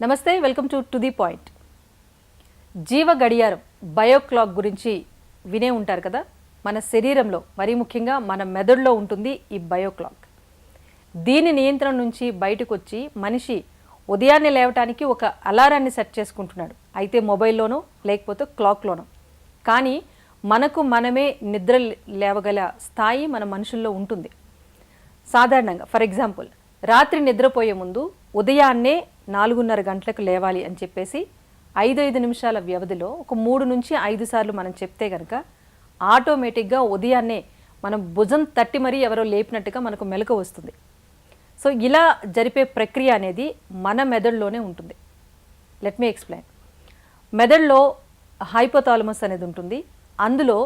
నమస్తే, welcome to the point. జీవ గడియారం బయో క్లాక్ గురించి వినే ఉంటారు కదా. మన శరీరంలో మరీ ముఖ్యంగా మన మెదడులో ఉంటుంది ఈ బయో క్లాక్. దీని నియంత్రణ నుంచి బయటకు వచ్చి మనిషి ఉదయాన్నే లేవటానికి ఒక అలారాన్ని సెట్ చేసుకుంటున్నాడు, అయితే మొబైల్లోనో లేకపోతే క్లాక్లోనో. కానీ మనకు మనమే నిద్ర లేవగల స్థాయి మన మనుషుల్లో ఉంటుంది. సాధారణంగా ఫర్ ఎగ్జాంపుల్, రాత్రి నిద్రపోయే ముందు ఉదయాన్నే 4:30 గంటలకు లేవాలి అని చెప్పేసి 5 నిమిషాల వ్యవధిలో ఒక 3 నుంచి 5 సార్లు మనం చెప్తే కనుక ఆటోమేటిక్గా ఉదయాన్నే మనం భుజం తట్టి మరీ ఎవరో లేపినట్టుగా మనకు మెలకువ వస్తుంది. సో ఇలా జరిపే ప్రక్రియ అనేది మన మెదడులోనే ఉంటుంది. Let me explain. మెదడులో హైపోథాలమస్ అనేది ఉంటుంది. అందులో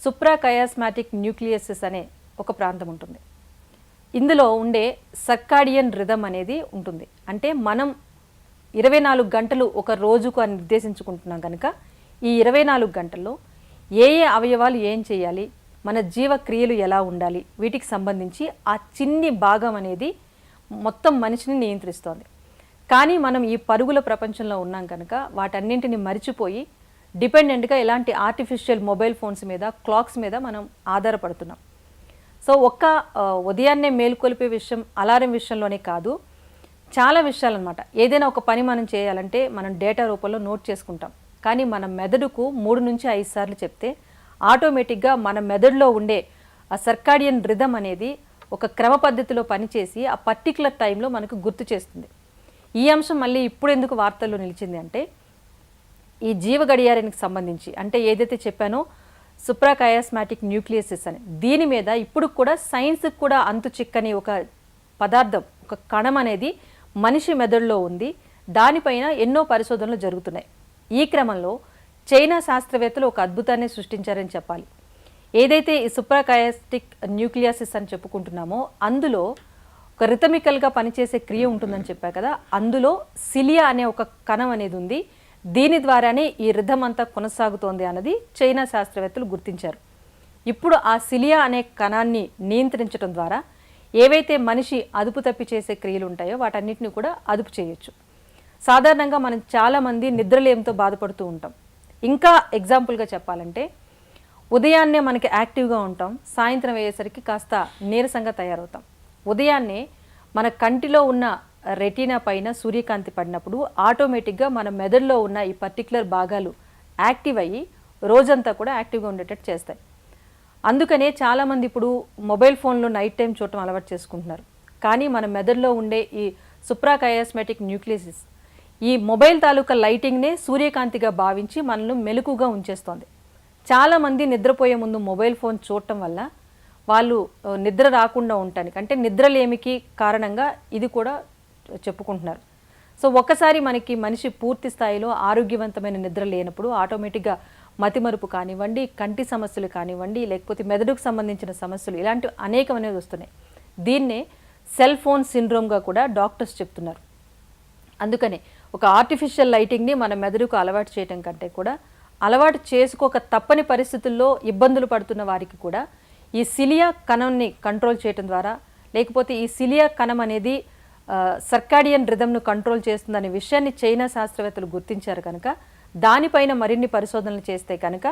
సుప్రాకయాస్మాటిక్ న్యూక్లియస్ అనే ఒక ప్రాంతం ఉంటుంది. ఇందులో ఉండే సర్కాడియన్ రిథమ్ అనేది ఉంటుంది. అంటే మనం 24 గంటలు ఒక రోజుకు అని నిర్దేశించుకుంటున్నాం కనుక ఈ 24 గంటల్లో ఏ అవయవాలు ఏం చేయాలి, మన జీవక్రియలు ఎలా ఉండాలి, వీటికి సంబంధించి ఆ చిన్ని భాగం అనేది మొత్తం మనిషిని నియంత్రిస్తోంది. కానీ మనం ఈ పరుగుల ప్రపంచంలో ఉన్నాం కనుక వాటన్నింటిని మరిచిపోయి డిపెండెంట్గా ఇలాంటి ఆర్టిఫిషియల్ మొబైల్ ఫోన్స్ మీద, క్లాక్స్ మీద మనం ఆధారపడుతున్నాం. సో ఒక్క ఉదయాన్నే మేలుకొలిపే విషయం, అలారం విషయంలోనే కాదు, చాలా విషయాలు అనమాట. ఏదైనా ఒక పని మనం చేయాలంటే మనం డేటా రూపంలో నోట్ చేసుకుంటాం. కానీ మన మెదడుకు 3 నుంచి 5 సార్లు చెప్తే ఆటోమేటిక్గా మన మెదడులో ఉండే ఆ సర్కాడియన్ రిథమ్ అనేది ఒక క్రమ పద్ధతిలో పనిచేసి ఆ పర్టికులర్ టైంలో మనకు గుర్తు చేస్తుంది. ఈ అంశం మళ్ళీ ఇప్పుడు ఎందుకు వార్తల్లో నిలిచింది అంటే, ఈ జీవ గడియారానికి సంబంధించి, అంటే ఏదైతే చెప్పానో సుప్రాకయాస్మాటిక్ న్యూక్లియస్ అని, దీని మీద ఇప్పుడు కూడా సైన్స్కి కూడా అంతు చిక్కని ఒక పదార్థం, ఒక కణం అనేది మనిషి మెదడులో ఉంది. దానిపైన ఎన్నో పరిశోధనలు జరుగుతున్నాయి. ఈ క్రమంలో చైనా శాస్త్రవేత్తలు ఒక అద్భుతాన్ని సృష్టించారని చెప్పాలి. ఏదైతే ఈ సుప్రాకయాస్టిక్ న్యూక్లియస్ అని చెప్పుకుంటున్నామో అందులో ఒక రిథమికల్గా పనిచేసే క్రియ ఉంటుందని చెప్పా కదా. అందులో సిలియా అనే ఒక కణం అనేది ఉంది. దీని ద్వారానే ఈ రిథమ్ అంతా కొనసాగుతోంది అన్నది చైనా శాస్త్రవేత్తలు గుర్తించారు. ఇప్పుడు ఆ సిలియా అనే కణాన్ని నియంత్రించడం ద్వారా ఏవైతే మనిషి అదుపు తప్పి చేసే క్రియలు ఉంటాయో వాటన్నిటిని కూడా అదుపు చేయొచ్చు. సాధారణంగా మనం చాలామంది నిద్రలేమితో బాధపడుతూ ఉంటాం. ఇంకా ఎగ్జాంపుల్గా చెప్పాలంటే, ఉదయాన్నే మనకి యాక్టివ్గా ఉంటాం, సాయంత్రం అయ్యేసరికి కాస్త నీరసంగా తయారవుతాం. ఉదయాన్నే మన కంటిలో ఉన్న రెటీనా పైన సూర్యకాంతి పడినప్పుడు ఆటోమేటిక్గా మన మెదడులో ఉన్న ఈ పర్టికులర్ భాగాలు యాక్టివ్ అయ్యి రోజంతా కూడా యాక్టివ్గా ఉండేటట్టు చేస్తాయి. అందుకనే చాలామంది ఇప్పుడు మొబైల్ ఫోన్లో నైట్ టైం చూడటం అలవాటు చేసుకుంటున్నారు. కానీ మన మెదడులో ఉండే ఈ సుప్రాకయాస్మాటిక్ న్యూక్లియస్ ఈ మొబైల్ తాలూకా లైటింగ్నే సూర్యకాంతిగా భావించి మనల్ని మెలకుగా ఉంచేస్తోంది. చాలామంది నిద్రపోయే ముందు మొబైల్ ఫోన్ చూడటం వల్ల వాళ్ళు నిద్ర రాకుండా ఉండటానికి, అంటే నిద్రలేమికి కారణంగా ఇది కూడా చెప్పుకుంటున్నారు. సో ఒక్కసారి మనకి మనిషి పూర్తి స్థాయిలో ఆరోగ్యవంతమైన నిద్ర లేనప్పుడు ఆటోమేటిక్గా మతిమరుపు కానివ్వండి, కంటి సమస్యలు కానివ్వండి, లేకపోతే మెదడుకు సంబంధించిన సమస్యలు, ఇలాంటివి అనేకం అనేవి వస్తున్నాయి. దీన్నే సెల్ ఫోన్ సిండ్రోమ్గా కూడా డాక్టర్స్ చెప్తున్నారు. అందుకనే ఒక ఆర్టిఫిషియల్ లైటింగ్ని మన మెదడుకు అలవాటు చేయడం కంటే కూడా అలవాటు చేసుకోక తప్పని పరిస్థితుల్లో ఇబ్బందులు పడుతున్న వారికి కూడా ఈ సిలియా కణంని కంట్రోల్ చేయడం ద్వారా, లేకపోతే ఈ సిలియా కణం అనేది సర్కాడియన్ రిథమ్ను కంట్రోల్ చేస్తుందనే విషయాన్ని చైనా శాస్త్రవేత్తలు గుర్తించారు కనుక దానిపైన మరిన్ని పరిశోధనలు చేస్తే కనుక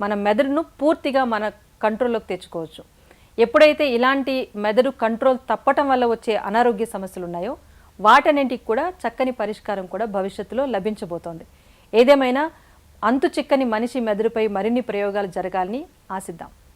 మన మెదడును పూర్తిగా మన కంట్రోల్లోకి తెచ్చుకోవచ్చు. ఎప్పుడైతే ఇలాంటి మెదడు కంట్రోల్ తప్పటం వల్ల వచ్చే అనారోగ్య సమస్యలు ఉన్నాయో వాటన్నింటికి కూడా చక్కని పరిష్కారం కూడా భవిష్యత్తులో లభించబోతోంది. ఏదేమైనా అంతు చిక్కని మనిషి మెదడుపై మరిన్ని ప్రయోగాలు జరగాలని ఆశిద్దాం.